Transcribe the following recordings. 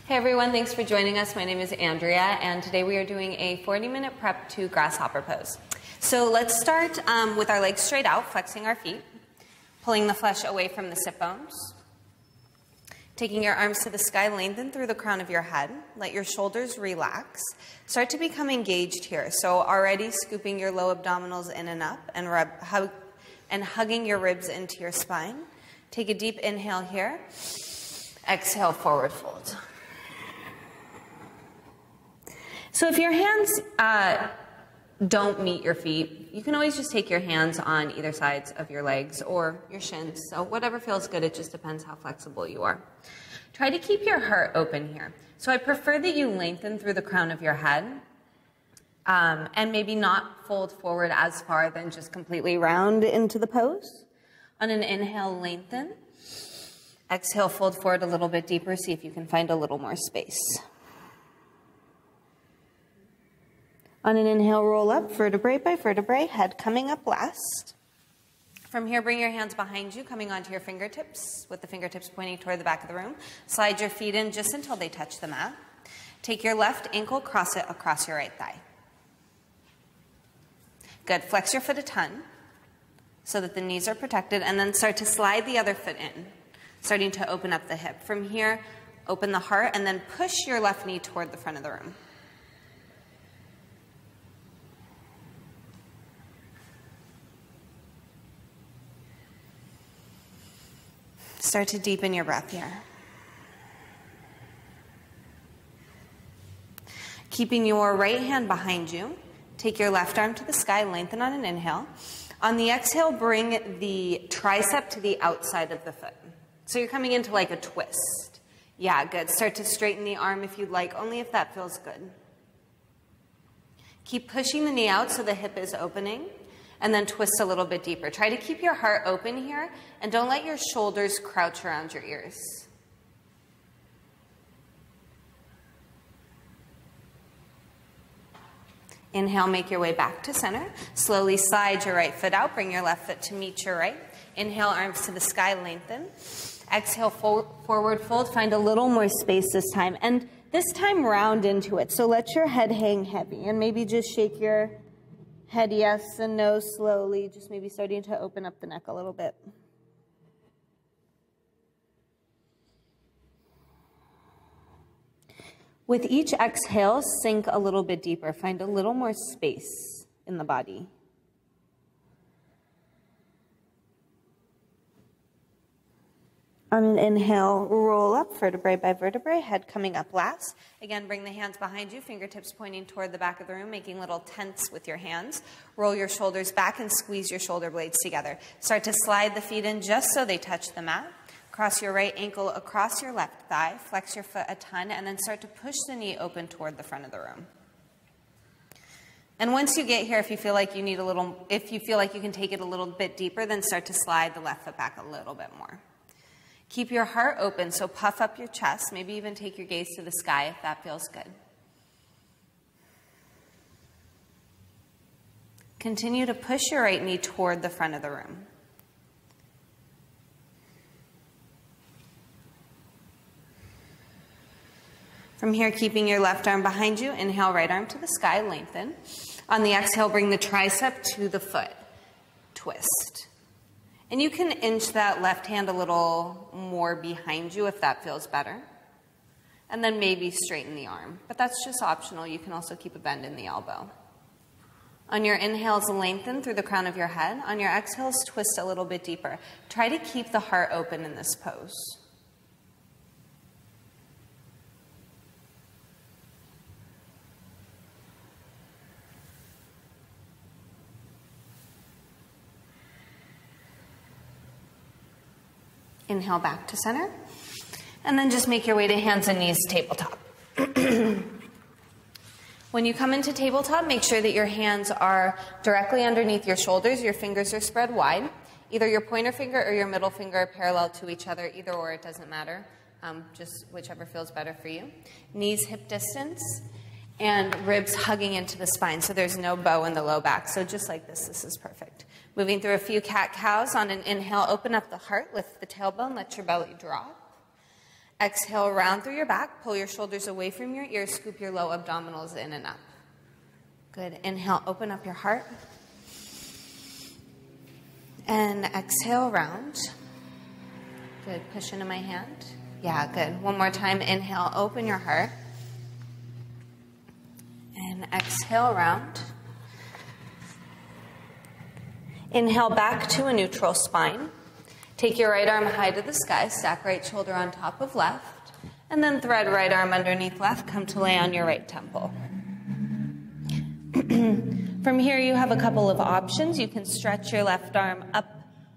Hey everyone, thanks for joining us. My name is Andrea, and today we are doing a 40-minute prep to grasshopper pose. So let's start with our legs straight out, flexing our feet, pulling the flesh away from the sit bones, taking your arms to the sky, lengthen through the crown of your head, let your shoulders relax, start to become engaged here. So already scooping your low abdominals in and up and hugging your ribs into your spine. Take a deep inhale here, exhale, forward fold. So if your hands don't meet your feet, you can always just take your hands on either sides of your legs or your shins. So whatever feels good, it just depends how flexible you are. Try to keep your heart open here. So I prefer that you lengthen through the crown of your head and maybe not fold forward as far than just completely round into the pose. On an inhale, lengthen. Exhale, fold forward a little bit deeper. See if you can find a little more space. On an inhale, roll up, vertebrae by vertebrae, head coming up last. From here, bring your hands behind you, coming onto your fingertips, with the fingertips pointing toward the back of the room. Slide your feet in just until they touch the mat. Take your left ankle, cross it across your right thigh. Good. Flex your foot a ton so that the knees are protected, and then start to slide the other foot in, starting to open up the hip. From here, open the heart, and then push your left knee toward the front of the room. Start to deepen your breath here. Keeping your right hand behind you, take your left arm to the sky, lengthen on an inhale. On the exhale, bring the tricep to the outside of the foot. So you're coming into like a twist. Yeah, good. Start to straighten the arm if you'd like, only if that feels good. Keep pushing the knee out so the hip is opening. And then twist a little bit deeper. Try to keep your heart open here, and don't let your shoulders crouch around your ears. Inhale, make your way back to center. Slowly slide your right foot out. Bring your left foot to meet your right. Inhale, arms to the sky, lengthen. Exhale, forward fold. Find a little more space this time. And this time, round into it. So let your head hang heavy, and maybe just shake your head yes and no slowly, just maybe starting to open up the neck a little bit. With each exhale, sink a little bit deeper. Find a little more space in the body. On an inhale, roll up, vertebrae by vertebrae, head coming up last. Again, bring the hands behind you, fingertips pointing toward the back of the room, making little tents with your hands. Roll your shoulders back and squeeze your shoulder blades together. Start to slide the feet in just so they touch the mat. Cross your right ankle across your left thigh, flex your foot a ton, and then start to push the knee open toward the front of the room. And once you get here, if you feel like you can take it a little bit deeper, then start to slide the left foot back a little bit more. Keep your heart open, so puff up your chest. Maybe even take your gaze to the sky if that feels good. Continue to push your right knee toward the front of the room. From here, keeping your left arm behind you, inhale, right arm to the sky, lengthen. On the exhale, bring the tricep to the foot. Twist. And you can inch that left hand a little more behind you if that feels better. And then maybe straighten the arm. But that's just optional. You can also keep a bend in the elbow. On your inhales, lengthen through the crown of your head. On your exhales, twist a little bit deeper. Try to keep the heart open in this pose. Inhale back to center. And then just make your way to hands and knees, tabletop. When you come into tabletop, make sure that your hands are directly underneath your shoulders. Your fingers are spread wide. Either your pointer finger or your middle finger are parallel to each other. Either or, it doesn't matter. Just whichever feels better for you. Knees hip distance. And ribs hugging into the spine, so there's no bow in the low back. So just like this is perfect. Moving through a few cat-cows. On an inhale, open up the heart, lift the tailbone, let your belly drop. Exhale, round through your back. Pull your shoulders away from your ears. Scoop your low abdominals in and up. Good. Inhale, open up your heart. And exhale, round. Good. Push into my hand. Yeah, good. One more time. Inhale, open your heart. And exhale, round. Inhale, back to a neutral spine. Take your right arm high to the sky. Stack right shoulder on top of left. And then thread right arm underneath left. Come to lay on your right temple. From here, you have a couple of options. You can stretch your left arm up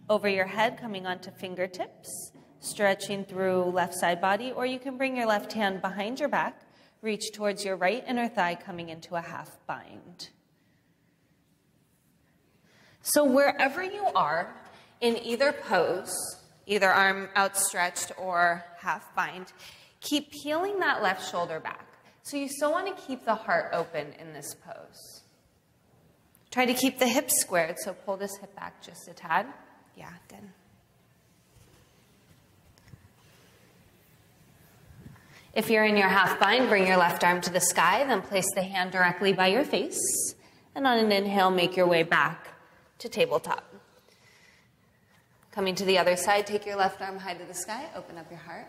over your head, coming onto fingertips, stretching through left side body, or you can bring your left hand behind your back, reach towards your right inner thigh, coming into a half bind. So wherever you are in either pose, either arm outstretched or half bind, keep peeling that left shoulder back. So you still want to keep the heart open in this pose. Try to keep the hips squared, so pull this hip back just a tad. Yeah, good. If you're in your half bind, bring your left arm to the sky, then place the hand directly by your face. And on an inhale, make your way back to tabletop. Coming to the other side, take your left arm high to the sky, open up your heart.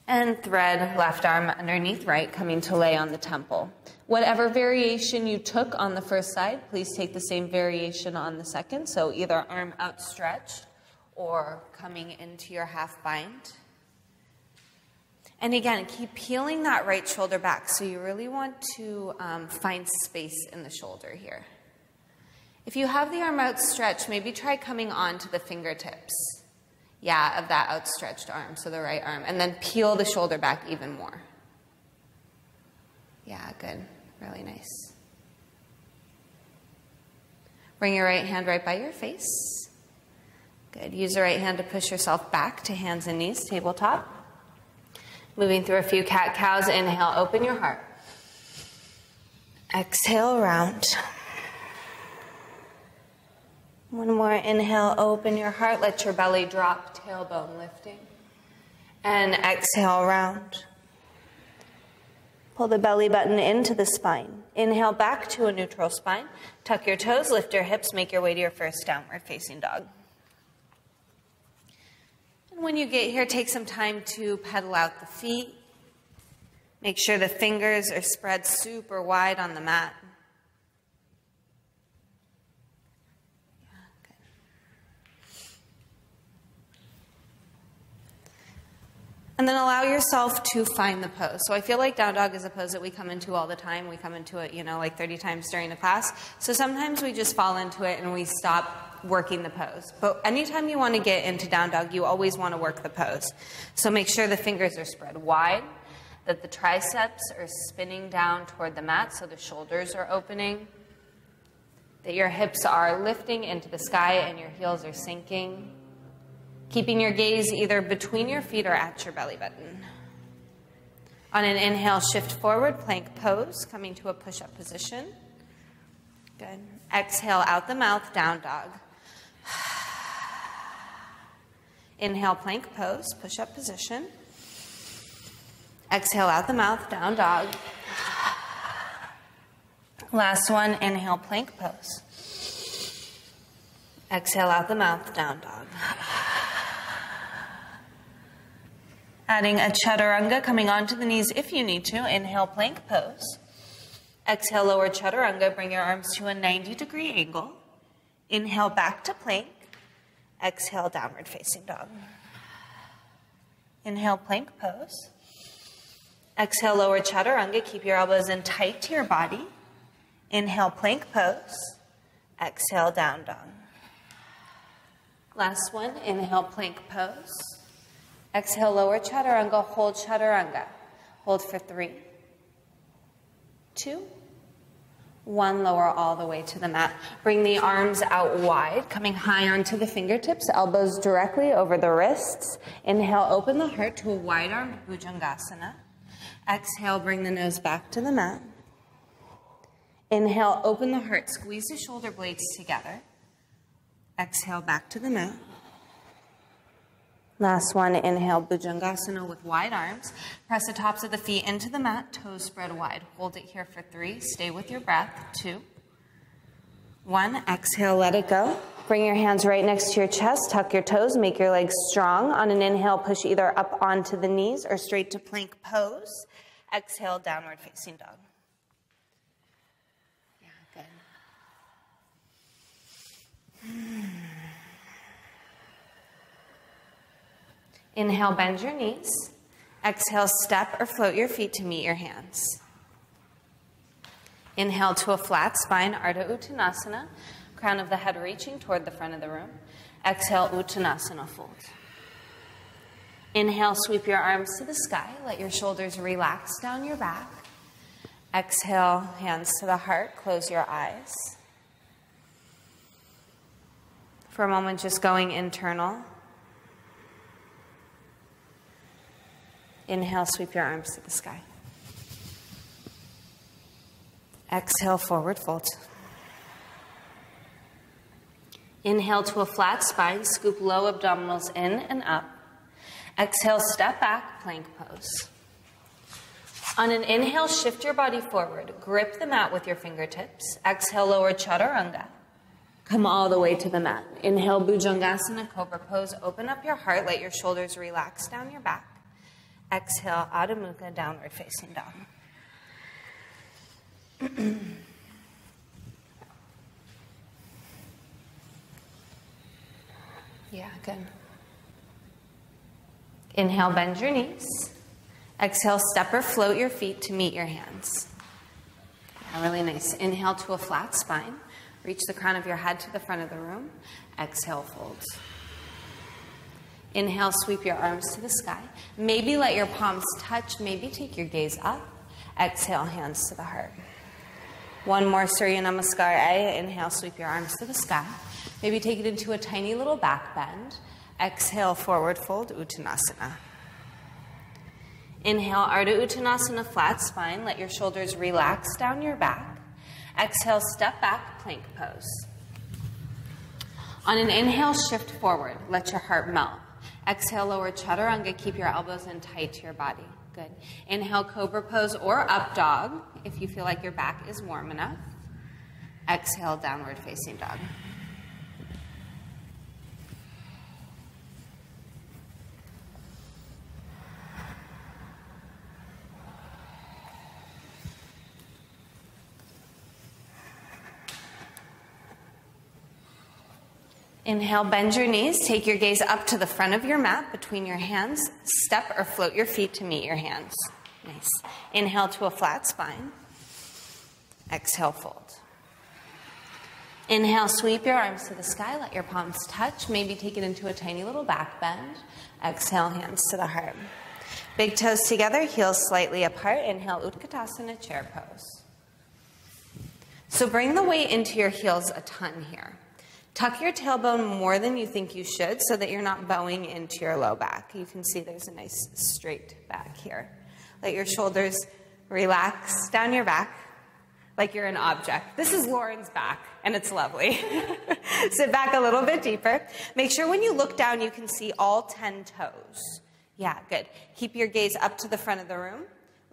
And thread left arm underneath right, coming to lay on the temple. Whatever variation you took on the first side, please take the same variation on the second. So either arm outstretched or coming into your half bind. And again, keep peeling that right shoulder back. So you really want to find space in the shoulder here. If you have the arm outstretched, maybe try coming onto the fingertips. Yeah, of that outstretched arm, so the right arm. And then peel the shoulder back even more. Yeah, good. Really nice. Bring your right hand right by your face. Good. Use the right hand to push yourself back to hands and knees, tabletop. Moving through a few cat-cows. Inhale, open your heart. Exhale, round. One more inhale, open your heart, let your belly drop, tailbone lifting. And exhale, round. Pull the belly button into the spine. Inhale back to a neutral spine. Tuck your toes, lift your hips, make your way to your first downward facing dog. And when you get here, take some time to pedal out the feet. Make sure the fingers are spread super wide on the mat. And then allow yourself to find the pose. So I feel like down dog is a pose that we come into all the time. We come into it, like 30 times during the class. So sometimes we just fall into it and we stop working the pose. But anytime you want to get into down dog, you always want to work the pose. So make sure the fingers are spread wide, that the triceps are spinning down toward the mat so the shoulders are opening, that your hips are lifting into the sky and your heels are sinking. Keeping your gaze either between your feet or at your belly button. On an inhale, shift forward, plank pose, coming to a push-up position. Good. Exhale out the mouth, down dog. Inhale, plank pose, push-up position. Exhale out the mouth, down dog. Last one, inhale, plank pose. Exhale out the mouth, down dog. Adding a chaturanga, coming onto the knees if you need to. Inhale, plank pose. Exhale, lower chaturanga. Bring your arms to a 90-degree angle. Inhale, back to plank. Exhale, downward facing dog. Inhale, plank pose. Exhale, lower chaturanga. Keep your elbows in tight to your body. Inhale, plank pose. Exhale, down dog. Last one, inhale, plank pose. Exhale, lower chaturanga, hold chaturanga. Hold for 3, 2, 1, lower all the way to the mat. Bring the arms out wide, coming high onto the fingertips, elbows directly over the wrists. Inhale, open the heart to a wide-armed bhujangasana. Exhale, bring the nose back to the mat. Inhale, open the heart, squeeze the shoulder blades together. Exhale, back to the mat. Last one, inhale, Bhujangasana with wide arms. Press the tops of the feet into the mat, toes spread wide. Hold it here for 3. Stay with your breath. 2, 1. Exhale, let it go. Bring your hands right next to your chest. Tuck your toes. Make your legs strong. On an inhale, push either up onto the knees or straight to plank pose. Exhale, downward facing dog. Yeah, good. Inhale, bend your knees. Exhale, step or float your feet to meet your hands. Inhale to a flat spine, Ardha Uttanasana. Crown of the head reaching toward the front of the room. Exhale, Uttanasana fold. Inhale, sweep your arms to the sky. Let your shoulders relax down your back. Exhale, hands to the heart. Close your eyes. For a moment, just going internal. Inhale, sweep your arms to the sky. Exhale, forward fold. Inhale to a flat spine, scoop low abdominals in and up. Exhale, step back, plank pose. On an inhale, shift your body forward. Grip the mat with your fingertips. Exhale, lower chaturanga. Come all the way to the mat. Inhale, Bhujangasana, cobra pose. Open up your heart, let your shoulders relax down your back. Exhale, Adho Mukha, downward facing dog. Yeah, good. Inhale, bend your knees. Exhale, step or float your feet to meet your hands. Yeah, really nice. Inhale to a flat spine. Reach the crown of your head to the front of the room. Exhale, fold. Inhale, sweep your arms to the sky. Maybe let your palms touch. Maybe take your gaze up. Exhale, hands to the heart. One more, Surya Namaskar. Inhale, sweep your arms to the sky. Maybe take it into a tiny little back bend. Exhale, forward fold, Uttanasana. Inhale, Ardha Uttanasana, flat spine. Let your shoulders relax down your back. Exhale, step back, plank pose. On an inhale, shift forward. Let your heart melt. Exhale, lower chaturanga. Keep your elbows in tight to your body. Good. Inhale, cobra pose or up dog if you feel like your back is warm enough. Exhale, downward facing dog. Inhale, bend your knees. Take your gaze up to the front of your mat between your hands. Step or float your feet to meet your hands. Nice. Inhale to a flat spine. Exhale, fold. Inhale, sweep your arms to the sky. Let your palms touch. Maybe take it into a tiny little back bend. Exhale, hands to the heart. Big toes together, heels slightly apart. Inhale, Utkatasana, chair pose. So bring the weight into your heels a ton here. Tuck your tailbone more than you think you should so that you're not bowing into your low back. You can see there's a nice straight back here. Let your shoulders relax down your back like you're an object. This is Lauren's back, and it's lovely. Sit back a little bit deeper. Make sure when you look down you can see all 10 toes. Yeah, good. Keep your gaze up to the front of the room.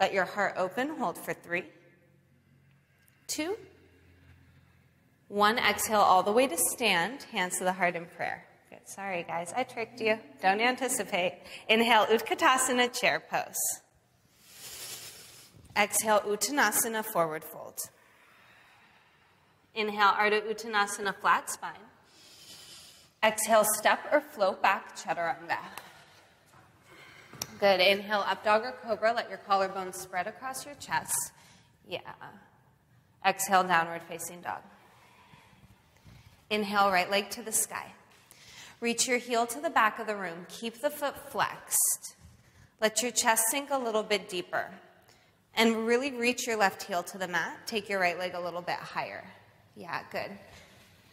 Let your heart open. Hold for 3, 2, 1. Exhale all the way to stand. Hands to the heart in prayer. Good. Sorry, guys. I tricked you. Don't anticipate. Inhale, Utkatasana, chair pose. Exhale, Uttanasana, forward fold. Inhale, Ardha Uttanasana, flat spine. Exhale, step or float back, chaturanga. Good. Inhale, up dog or cobra. Let your collarbones spread across your chest. Yeah. Exhale, downward facing dog. Inhale, right leg to the sky. Reach your heel to the back of the room. Keep the foot flexed. Let your chest sink a little bit deeper. And really reach your left heel to the mat. Take your right leg a little bit higher. Yeah, good.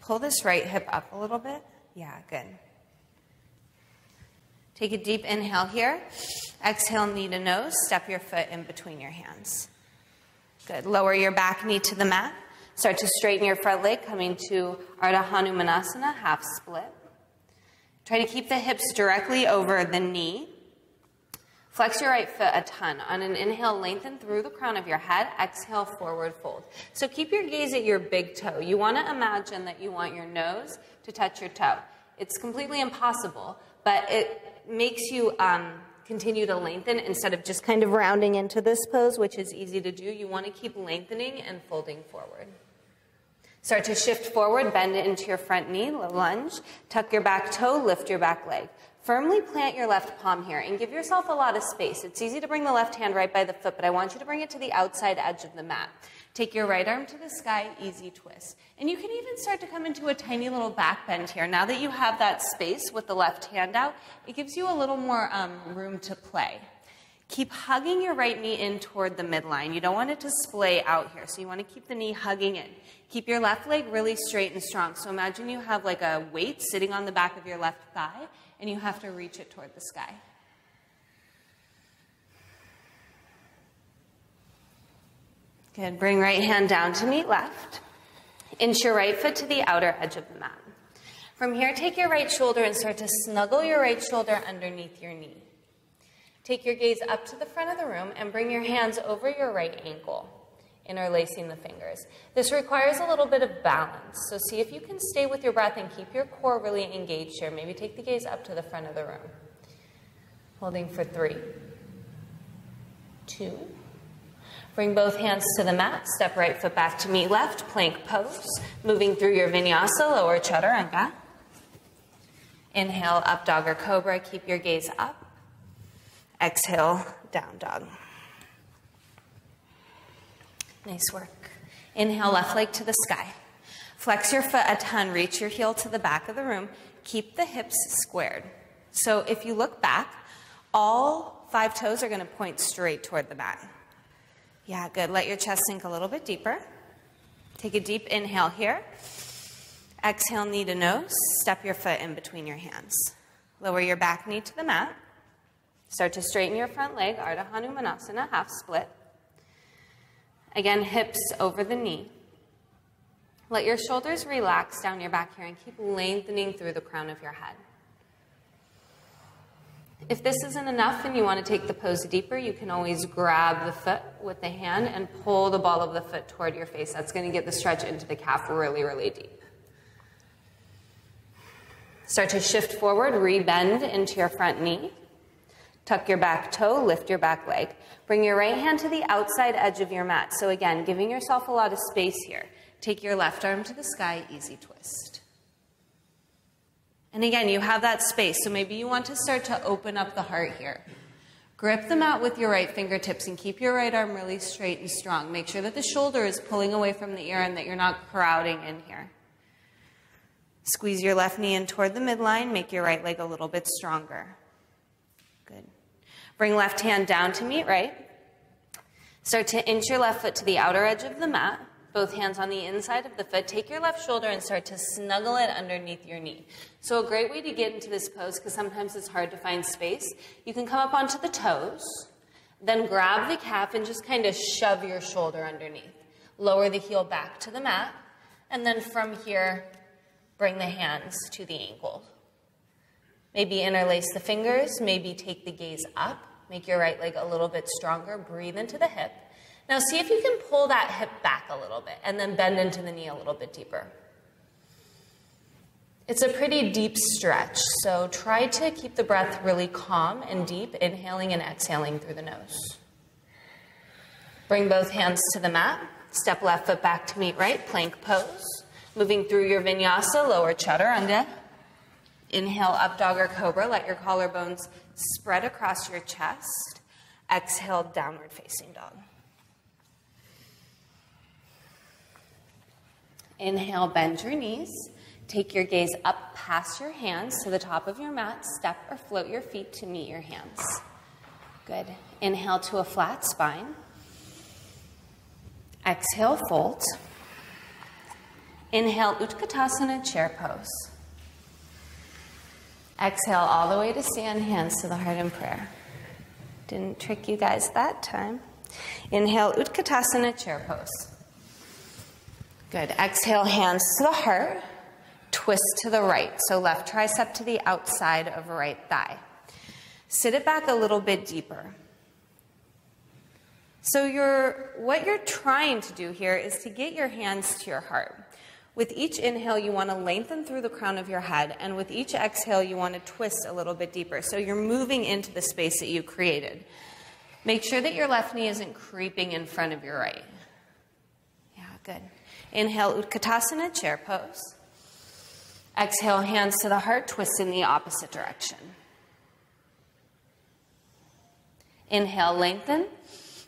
Pull this right hip up a little bit. Yeah, good. Take a deep inhale here. Exhale, knee to nose. Step your foot in between your hands. Good. Lower your back knee to the mat. Start to straighten your front leg, coming to Ardha Hanumanasana, half split. Try to keep the hips directly over the knee. Flex your right foot a ton. On an inhale, lengthen through the crown of your head. Exhale, forward fold. So keep your gaze at your big toe. You want to imagine that you want your nose to touch your toe. It's completely impossible, but it makes you continue to lengthen instead of just kind of rounding into this pose, which is easy to do. You want to keep lengthening and folding forward. Start to shift forward, bend it into your front knee, lunge, tuck your back toe, lift your back leg. Firmly plant your left palm here and give yourself a lot of space. It's easy to bring the left hand right by the foot, but I want you to bring it to the outside edge of the mat. Take your right arm to the sky, easy twist. And you can even start to come into a tiny little back bend here. Now that you have that space with the left hand out, it gives you a little more room to play. Keep hugging your right knee in toward the midline. You don't want it to splay out here, so you want to keep the knee hugging in. Keep your left leg really straight and strong. So imagine you have like a weight sitting on the back of your left thigh, and you have to reach it toward the sky. Good. Bring right hand down to meet left. Inch your right foot to the outer edge of the mat. From here, take your right shoulder and start to snuggle your right shoulder underneath your knee. Take your gaze up to the front of the room and bring your hands over your right ankle, interlacing the fingers. This requires a little bit of balance, so see if you can stay with your breath and keep your core really engaged here. Maybe take the gaze up to the front of the room. Holding for 3, 2. Bring both hands to the mat. Step right foot back to meet left, plank pose. Moving through your vinyasa, lower chaturanga. Inhale, up dog or cobra. Keep your gaze up. Exhale, down dog. Nice work. Inhale, left leg to the sky. Flex your foot a ton. Reach your heel to the back of the room. Keep the hips squared. So if you look back, all 5 toes are going to point straight toward the mat. Yeah, good. Let your chest sink a little bit deeper. Take a deep inhale here. Exhale, knee to nose. Step your foot in between your hands. Lower your back knee to the mat. Start to straighten your front leg, Ardha Hanumanasana, half split. Again, hips over the knee. Let your shoulders relax down your back here and keep lengthening through the crown of your head. If this isn't enough and you want to take the pose deeper, you can always grab the foot with the hand and pull the ball of the foot toward your face. That's going to get the stretch into the calf really, really deep. Start to shift forward, rebend into your front knee. Tuck your back toe, lift your back leg. Bring your right hand to the outside edge of your mat. So again, giving yourself a lot of space here. Take your left arm to the sky, easy twist. And again, you have that space, so maybe you want to start to open up the heart here. Grip the mat with your right fingertips and keep your right arm really straight and strong. Make sure that the shoulder is pulling away from the ear and that you're not crowding in here. Squeeze your left knee in toward the midline. Make your right leg a little bit stronger. Good. Bring left hand down to meet right. Start to inch your left foot to the outer edge of the mat. Both hands on the inside of the foot. Take your left shoulder and start to snuggle it underneath your knee. So a great way to get into this pose, because sometimes it's hard to find space, you can come up onto the toes, then grab the calf and just kind of shove your shoulder underneath. Lower the heel back to the mat, and then from here, bring the hands to the ankle. Maybe interlace the fingers, maybe take the gaze up, make your right leg a little bit stronger, breathe into the hip. Now see if you can pull that hip back a little bit and then bend into the knee a little bit deeper. It's a pretty deep stretch, so try to keep the breath really calm and deep, inhaling and exhaling through the nose. Bring both hands to the mat. Step left foot back to meet right, plank pose. Moving through your vinyasa, lower chaturanga. Inhale, up dog or cobra. Let your collarbones spread across your chest. Exhale, downward facing dog. Inhale, bend your knees. Take your gaze up past your hands to the top of your mat. Step or float your feet to meet your hands. Good. Inhale to a flat spine. Exhale, fold. Inhale, Utkatasana, chair pose. Exhale all the way to stand, hands to the heart in prayer. Didn't trick you guys that time. Inhale, Utkatasana, chair pose. Good. Exhale, hands to the heart. twist to the right. So left tricep to the outside of right thigh. Sit it back a little bit deeper. So what you're trying to do here is to get your hands to your heart. With each inhale, you want to lengthen through the crown of your head, and with each exhale, you want to twist a little bit deeper. So you're moving into the space that you created. Make sure that your left knee isn't creeping in front of your right. Yeah, good. Inhale, Utkatasana, chair pose. Exhale, hands to the heart, twist in the opposite direction. Inhale, lengthen.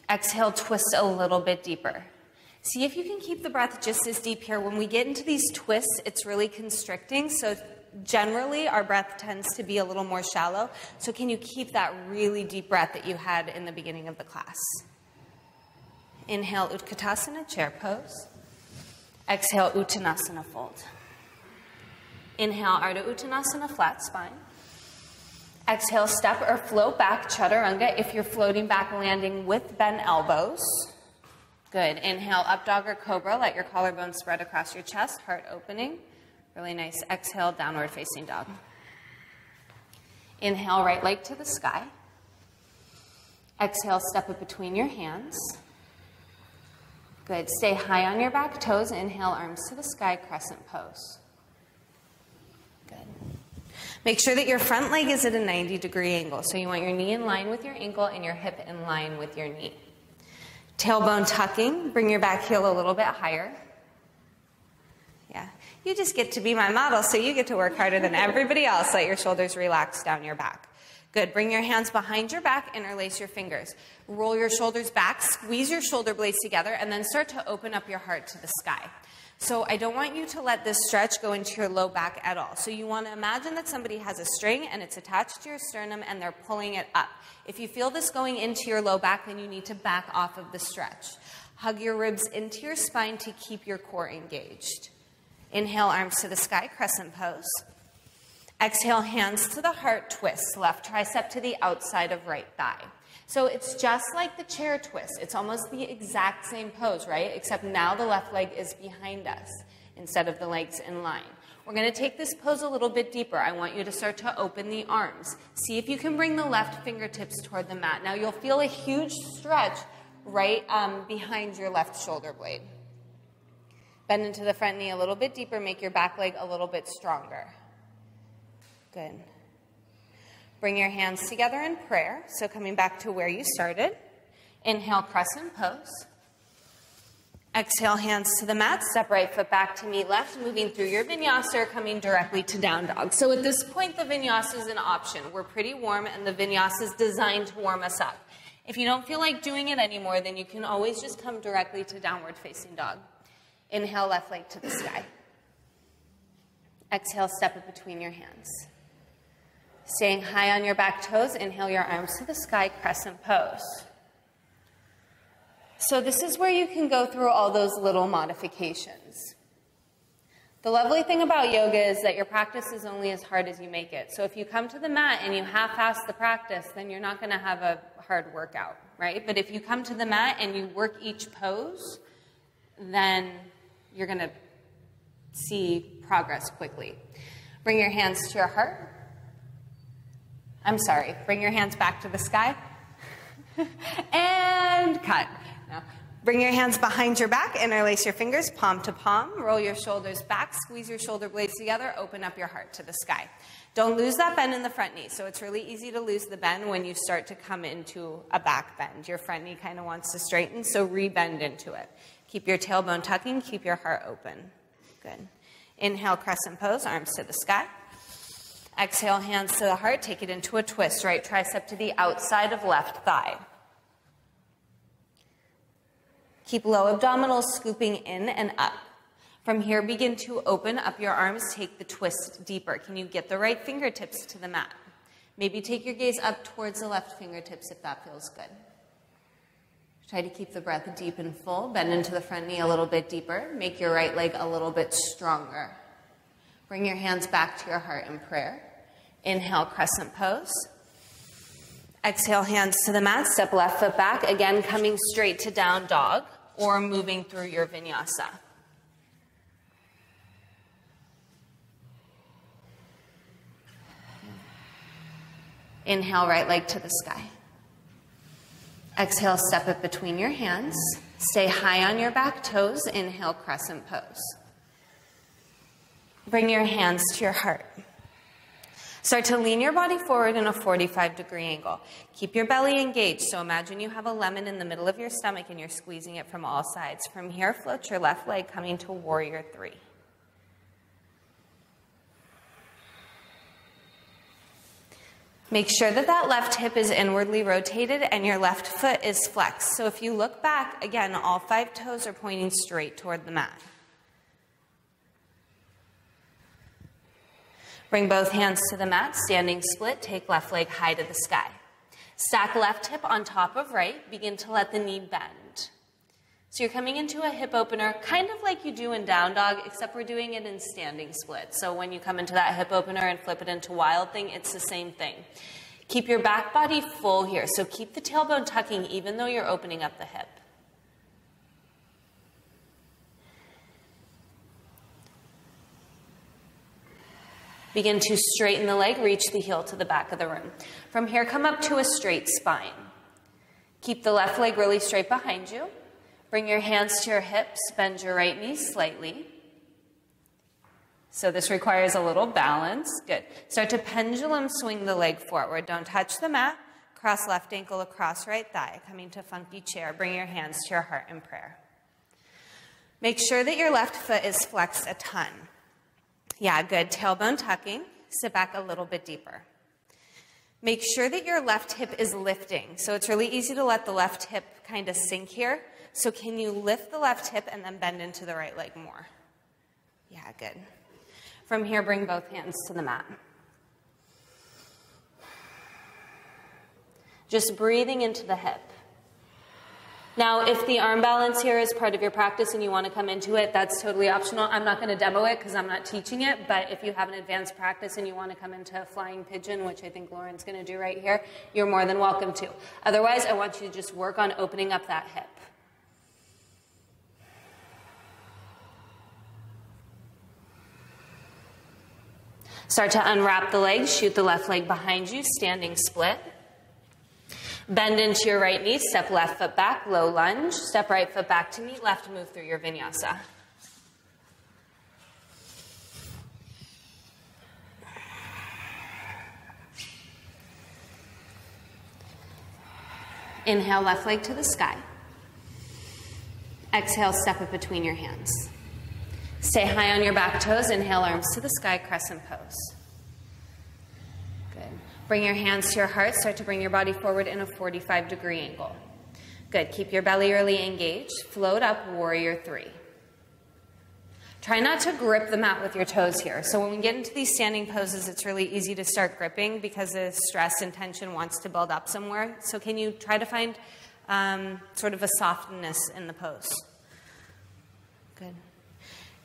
Exhale, twist a little bit deeper. See if you can keep the breath just as deep here. When we get into these twists, it's really constricting. So generally, our breath tends to be a little more shallow. So can you keep that really deep breath that you had in the beginning of the class? Inhale, Utkatasana, chair pose. Exhale, Uttanasana, fold. Inhale, Ardha Uttanasana, flat spine. Exhale, step or float back, Chaturanga. If you're floating back, landing with bent elbows. Good. Inhale, up dog or cobra. Let your collarbone spread across your chest, heart opening. Really nice. Exhale, downward facing dog. Inhale, right leg to the sky. Exhale, step it between your hands. Good. Stay high on your back toes. Inhale, arms to the sky, crescent pose. Good. Make sure that your front leg is at a 90-degree angle. So you want your knee in line with your ankle and your hip in line with your knee. Tailbone tucking. Bring your back heel a little bit higher. Yeah. You just get to be my model, so you get to work harder than everybody else. Let your shoulders relax down your back. Good. Bring your hands behind your back, interlace your fingers. Roll your shoulders back, squeeze your shoulder blades together, and then start to open up your heart to the sky. So I don't want you to let this stretch go into your low back at all. So you want to imagine that somebody has a string and it's attached to your sternum and they're pulling it up. If you feel this going into your low back, then you need to back off of the stretch. Hug your ribs into your spine to keep your core engaged. Inhale, arms to the sky, crescent pose. Exhale, hands to the heart, twist. Left tricep to the outside of right thigh. So it's just like the chair twist. It's almost the exact same pose, right? Except now the left leg is behind us instead of the legs in line. We're going to take this pose a little bit deeper. I want you to start to open the arms. See if you can bring the left fingertips toward the mat. Now you'll feel a huge stretch right behind your left shoulder blade. Bend into the front knee a little bit deeper. Make your back leg a little bit stronger. Good. Bring your hands together in prayer. So coming back to where you started. Inhale, crescent pose. Exhale, hands to the mat. Step right foot back to meet left. Moving through your vinyasa or coming directly to down dog. So at this point, the vinyasa is an option. We're pretty warm and the vinyasa is designed to warm us up. If you don't feel like doing it anymore, then you can always just come directly to downward facing dog. Inhale, left leg to the sky. Exhale, step it between your hands. Staying high on your back toes, inhale your arms to the sky, crescent pose. So this is where you can go through all those little modifications. The lovely thing about yoga is that your practice is only as hard as you make it. So if you come to the mat and you half-ass the practice, then you're not going to have a hard workout, right? But if you come to the mat and you work each pose, then you're going to see progress quickly. Bring your hands to your heart. I'm sorry, bring your hands back to the sky. And cut. Now, bring your hands behind your back, interlace your fingers, palm to palm, roll your shoulders back, squeeze your shoulder blades together, open up your heart to the sky. Don't lose that bend in the front knee. So it's really easy to lose the bend when you start to come into a back bend. Your front knee kind of wants to straighten, so re-bend into it. Keep your tailbone tucking, keep your heart open. Good. Inhale, crescent pose, arms to the sky. Exhale, hands to the heart, take it into a twist. Right tricep to the outside of left thigh. Keep low abdominals scooping in and up. From here, begin to open up your arms, take the twist deeper. Can you get the right fingertips to the mat? Maybe take your gaze up towards the left fingertips if that feels good. Try to keep the breath deep and full. Bend into the front knee a little bit deeper. Make your right leg a little bit stronger. Bring your hands back to your heart in prayer. Inhale, crescent pose. Exhale, hands to the mat. Step left foot back. Again, coming straight to down dog or moving through your vinyasa. Inhale, right leg to the sky. Exhale, step it between your hands. Stay high on your back toes. Inhale, crescent pose. Bring your hands to your heart. Start to lean your body forward in a 45-degree angle. Keep your belly engaged. So imagine you have a lemon in the middle of your stomach and you're squeezing it from all sides. From here, float your left leg coming to warrior three. Make sure that that left hip is inwardly rotated and your left foot is flexed. So if you look back, again, all 5 toes are pointing straight toward the mat. Bring both hands to the mat, standing split, take left leg high to the sky. Stack left hip on top of right, begin to let the knee bend. So you're coming into a hip opener, kind of like you do in down dog, except we're doing it in standing split. So when you come into that hip opener and flip it into wild thing, it's the same thing. Keep your back body full here. So keep the tailbone tucking even though you're opening up the hip. Begin to straighten the leg, reach the heel to the back of the room. From here, come up to a straight spine. Keep the left leg really straight behind you. Bring your hands to your hips, bend your right knee slightly. So this requires a little balance. Good. Start to pendulum swing the leg forward. Don't touch the mat. Cross left ankle across right thigh. Coming to funky chair. Bring your hands to your heart in prayer. Make sure that your left foot is flexed a ton. Yeah, good. Tailbone tucking. Sit back a little bit deeper. Make sure that your left hip is lifting. So it's really easy to let the left hip kind of sink here. So can you lift the left hip and then bend into the right leg more? Yeah, good. From here, bring both hands to the mat. Just breathing into the hip. Now, if the arm balance here is part of your practice and you want to come into it, that's totally optional. I'm not going to demo it because I'm not teaching it, but if you have an advanced practice and you want to come into a flying pigeon, which I think Lauren's going to do right here, you're more than welcome to. Otherwise, I want you to just work on opening up that hip. Start to unwrap the legs, shoot the left leg behind you, standing split. Bend into your right knee, step left foot back, low lunge. Step right foot back to meet left, move through your vinyasa. Inhale, left leg to the sky. Exhale, step it between your hands. Stay high on your back toes. Inhale, arms to the sky, crescent pose. Good. Bring your hands to your heart. Start to bring your body forward in a 45-degree angle. Good. Keep your belly really engaged. Float up, warrior three. Try not to grip the mat with your toes here. So when we get into these standing poses, it's really easy to start gripping because the stress and tension wants to build up somewhere. So can you try to find sort of a softness in the pose? Good.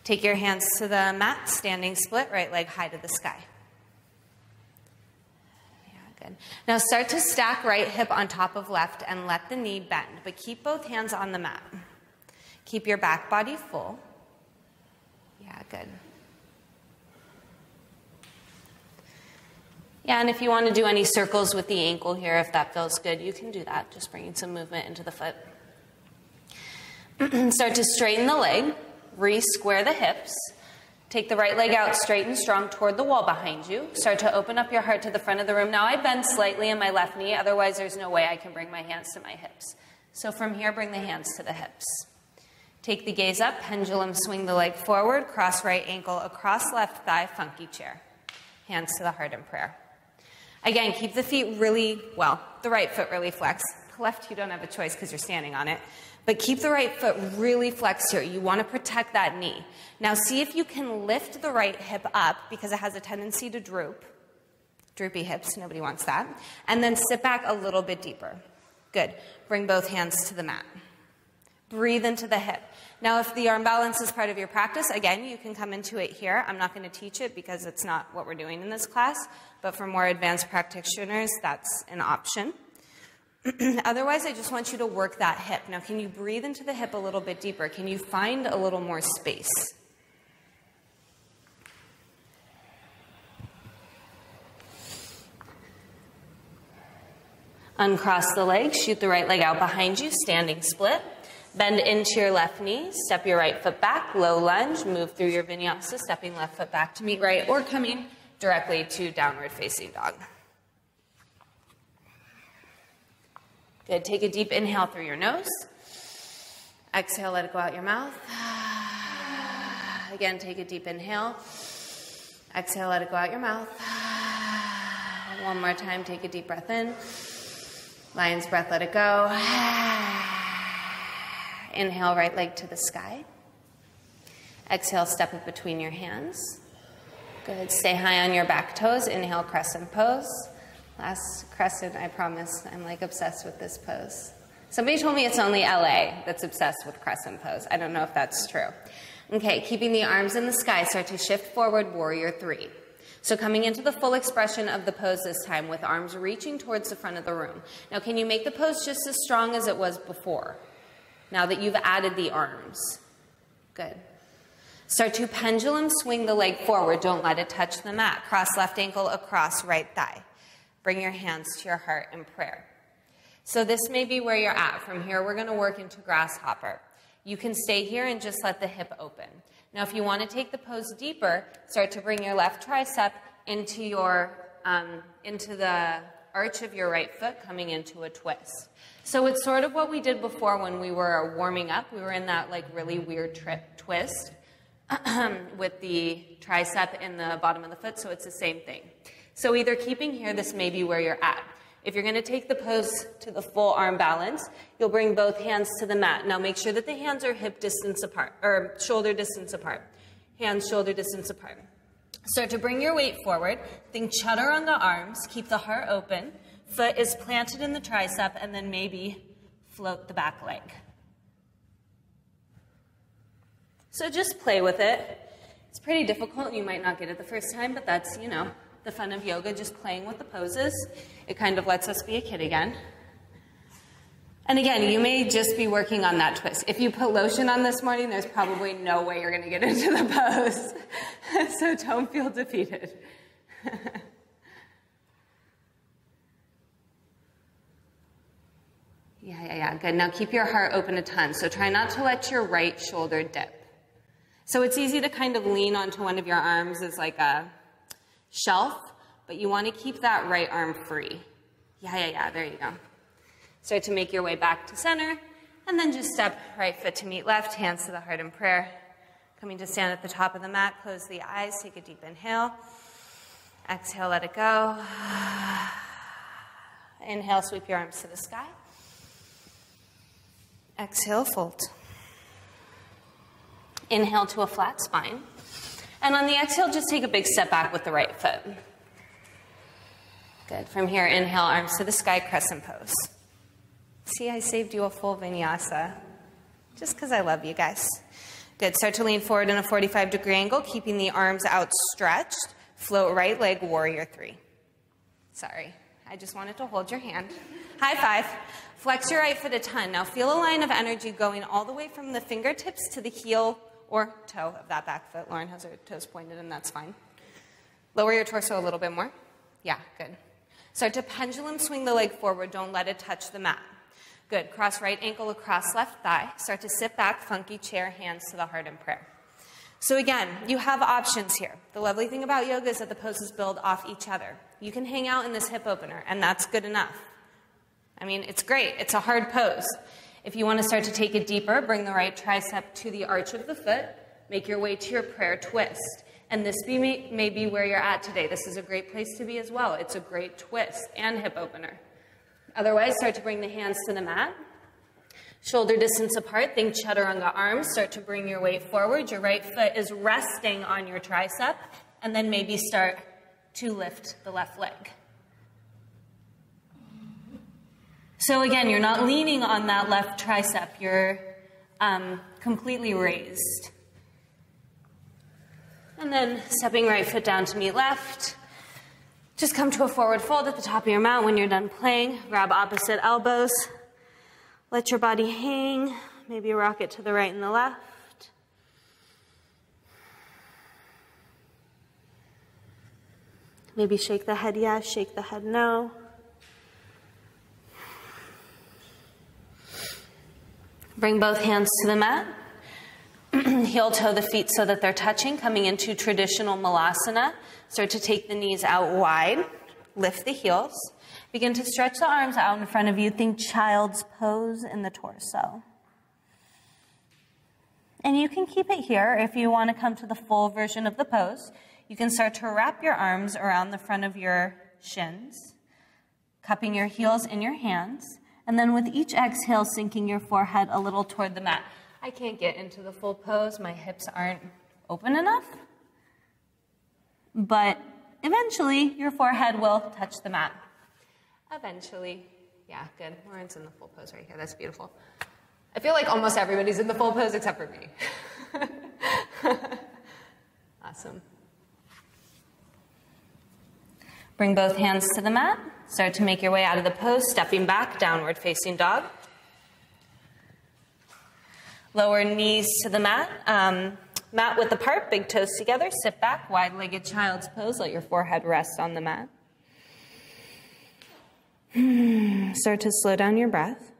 Take your hands to the mat, standing split, right leg high to the sky. Yeah, good. Now start to stack right hip on top of left and let the knee bend, but keep both hands on the mat. Keep your back body full. Yeah, good. Yeah, and if you want to do any circles with the ankle here, if that feels good, you can do that. Just bringing some movement into the foot. Start to straighten the leg. Re-square the hips. Take the right leg out straight and strong toward the wall behind you. Start to open up your heart to the front of the room. Now I bend slightly in my left knee, otherwise there's no way I can bring my hands to my hips. So from here, bring the hands to the hips. Take the gaze up, pendulum swing the leg forward, cross right ankle across left thigh, funky chair. Hands to the heart in prayer. Again, keep the feet really, well, the right foot really flexed. The left, you don't have a choice because you're standing on it. But keep the right foot really flexed here. You want to protect that knee. Now see if you can lift the right hip up because it has a tendency to droop. Droopy hips, nobody wants that. And then sit back a little bit deeper. Good. Bring both hands to the mat. Breathe into the hip. Now if the arm balance is part of your practice, again, you can come into it here. I'm not going to teach it because it's not what we're doing in this class. But for more advanced practitioners, that's an option. Otherwise, I just want you to work that hip. Now, can you breathe into the hip a little bit deeper? Can you find a little more space? Uncross the legs, shoot the right leg out behind you, standing split. Bend into your left knee, step your right foot back, low lunge, move through your vinyasa, stepping left foot back to meet right, or coming directly to downward facing dog. Good, take a deep inhale through your nose. Exhale, let it go out your mouth. Again, take a deep inhale. Exhale, let it go out your mouth. One more time, take a deep breath in. Lion's breath, let it go. Inhale, right leg to the sky. Exhale, step it between your hands. Good, stay high on your back toes. Inhale, crescent pose. Last crescent, I promise, I'm like obsessed with this pose. Somebody told me it's only LA that's obsessed with crescent pose. I don't know if that's true. Okay, keeping the arms in the sky, start to shift forward, warrior three. So coming into the full expression of the pose this time with arms reaching towards the front of the room. Now, can you make the pose just as strong as it was before? Now that you've added the arms. Good. Start to pendulum swing the leg forward. Don't let it touch the mat. Cross left ankle across right thigh. Bring your hands to your heart in prayer. So this may be where you're at. From here, we're going to work into grasshopper. You can stay here and just let the hip open. Now, if you want to take the pose deeper, start to bring your left tricep into the arch of your right foot, coming into a twist. So it's sort of what we did before when we were warming up. We were in that like really weird twist with the tricep in the bottom of the foot, so it's the same thing. So either keeping here, this may be where you're at. If you're going to take the pose to the full arm balance, you'll bring both hands to the mat. Now make sure that the hands are hip distance apart, or shoulder distance apart. Hands shoulder distance apart. Start to bring your weight forward. Think chaturanga arms. Keep the heart open. Foot is planted in the tricep, and then maybe float the back leg. So just play with it. It's pretty difficult. You might not get it the first time, but that's, you know, the fun of yoga, just playing with the poses. It kind of lets us be a kid again. And again, you may just be working on that twist. If you put lotion on this morning, there's probably no way you're going to get into the pose. So don't feel defeated. Yeah, good. Now keep your heart open a ton. So try not to let your right shoulder dip. So it's easy to kind of lean onto one of your arms as like a shelf, but you want to keep that right arm free. Yeah, there you go. Start to make your way back to center, and then just step right foot to meet left, hands to the heart in prayer. Coming to stand at the top of the mat, close the eyes, take a deep inhale. Exhale, let it go. Inhale, sweep your arms to the sky. Exhale, fold. Inhale to a flat spine. And on the exhale, just take a big step back with the right foot. Good. From here, inhale, arms to the sky, crescent pose. See, I saved you a full vinyasa, just because I love you guys. Good. Start to lean forward in a 45-degree angle, keeping the arms outstretched. Float right leg, warrior three. Sorry, I just wanted to hold your hand. High five. Flex your right foot a ton. Now feel a line of energy going all the way from the fingertips to the heel or toe of that back foot. Lauren has her toes pointed, and that's fine. Lower your torso a little bit more. Yeah, good. Start to pendulum swing the leg forward. Don't let it touch the mat. Good. Cross right ankle across left thigh. Start to sit back, funky chair, hands to the heart in prayer. So again, you have options here. The lovely thing about yoga is that the poses build off each other. You can hang out in this hip opener, and that's good enough. I mean, it's great. It's a hard pose. If you want to start to take it deeper, bring the right tricep to the arch of the foot. Make your way to your prayer twist. And this may be where you're at today. This is a great place to be as well. It's a great twist and hip opener. Otherwise, start to bring the hands to the mat. Shoulder distance apart. Think chaturanga arms. Start to bring your weight forward. Your right foot is resting on your tricep. And then maybe start to lift the left leg. So again, you're not leaning on that left tricep. You're completely raised. And then stepping right foot down to meet left. Just come to a forward fold at the top of your mat when you're done playing. Grab opposite elbows. Let your body hang. Maybe rock it to the right and the left. Maybe shake the head yes, shake the head no. Bring both hands to the mat. Heel toe the feet so that they're touching, coming into traditional malasana. Start to take the knees out wide. Lift the heels. Begin to stretch the arms out in front of you. Think child's pose in the torso. And you can keep it here if you want to come to the full version of the pose. You can start to wrap your arms around the front of your shins, cupping your heels in your hands, and then with each exhale, sinking your forehead a little toward the mat. I can't get into the full pose. My hips aren't open enough. But eventually, your forehead will touch the mat. Eventually. Yeah, good. Lauren's in the full pose right here. That's beautiful. I feel like almost everybody's in the full pose except for me. Awesome. Bring both hands to the mat. Start to make your way out of the pose, stepping back, downward facing dog. Lower knees to the mat. Mat width apart, big toes together. Sit back, wide-legged child's pose. Let your forehead rest on the mat. Start to slow down your breath.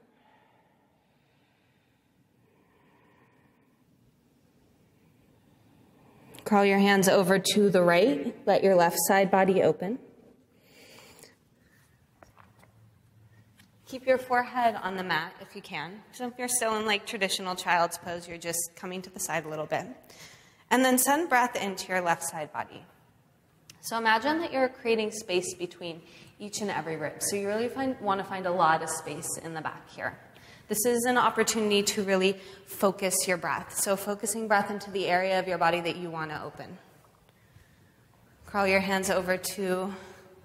Crawl your hands over to the right. Let your left side body open. Keep your forehead on the mat if you can. So if you're still in like traditional child's pose, you're just coming to the side a little bit. And then send breath into your left side body. So imagine that you're creating space between each and every rib. So you really want to find a lot of space in the back here. This is an opportunity to really focus your breath. So focusing breath into the area of your body that you want to open. Crawl your hands over to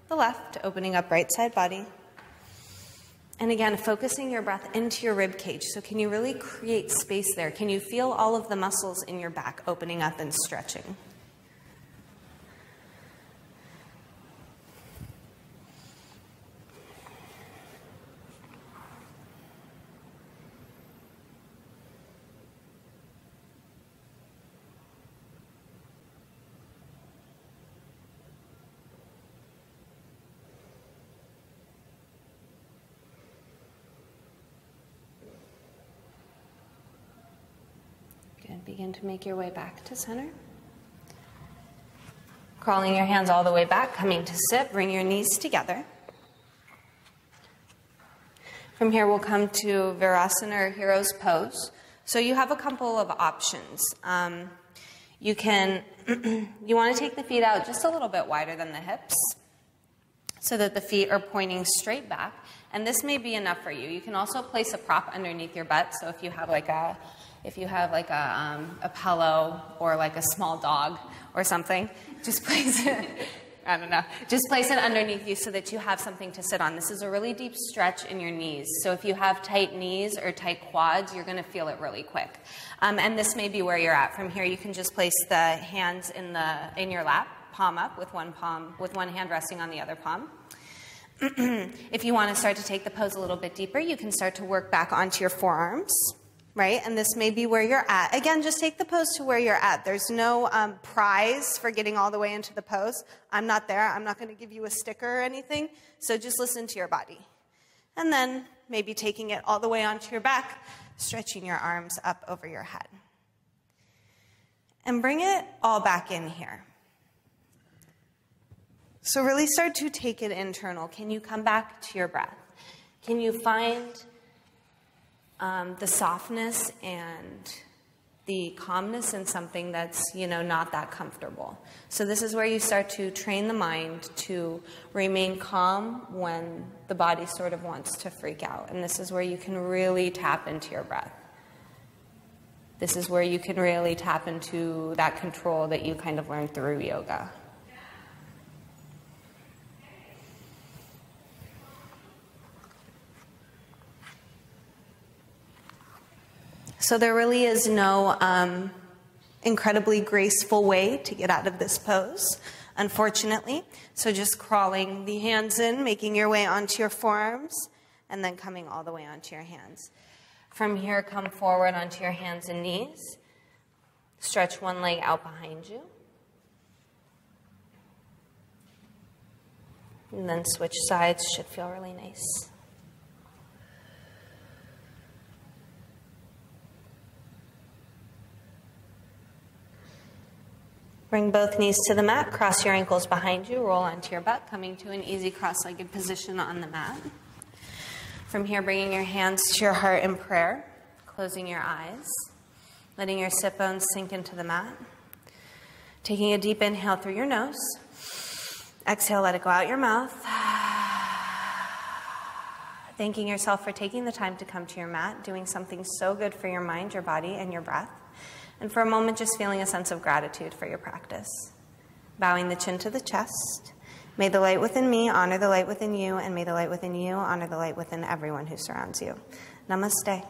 the left, opening up right side body. And again, focusing your breath into your rib cage. So can you really create space there? Can you feel all of the muscles in your back opening up and stretching? Begin to make your way back to center. Crawling your hands all the way back, coming to sit. Bring your knees together. From here, we'll come to Virasana or Hero's Pose. So you have a couple of options. You want to take the feet out just a little bit wider than the hips so that the feet are pointing straight back. And this may be enough for you. You can also place a prop underneath your butt. So if you have like a pillow or like a small dog or something, just place it, I don't know, just place it underneath you so that you have something to sit on. This is a really deep stretch in your knees. So if you have tight knees or tight quads, you're going to feel it really quick. And this may be where you're at. From here, you can just place the hands in your lap, palm up with one hand resting on the other palm. If you want to start to take the pose a little bit deeper, you can start to work back onto your forearms. Right? And this may be where you're at. Again, just take the pose to where you're at. There's no prize for getting all the way into the pose. I'm not there. I'm not going to give you a sticker or anything. So just listen to your body. And then maybe taking it all the way onto your back, stretching your arms up over your head. And bring it all back in here. So really start to take it internal. Can you come back to your breath? Can you find the softness and the calmness in something that's, not that comfortable. So this is where you start to train the mind to remain calm when the body sort of wants to freak out. And this is where you can really tap into your breath. This is where you can really tap into that control that you kind of learned through yoga. So there really is no incredibly graceful way to get out of this pose, unfortunately. So just crawling the hands in, making your way onto your forearms, and then coming all the way onto your hands. From here, come forward onto your hands and knees. Stretch one leg out behind you. And then switch sides, should feel really nice. Bring both knees to the mat, cross your ankles behind you, roll onto your butt, coming to an easy cross-legged position on the mat. From here, bringing your hands to your heart in prayer, closing your eyes, letting your sit bones sink into the mat. Taking a deep inhale through your nose. Exhale, let it go out your mouth. Thanking yourself for taking the time to come to your mat, doing something so good for your mind, your body, and your breath. And for a moment, just feeling a sense of gratitude for your practice. Bowing the chin to the chest. May the light within me honor the light within you, and may the light within you honor the light within everyone who surrounds you. Namaste.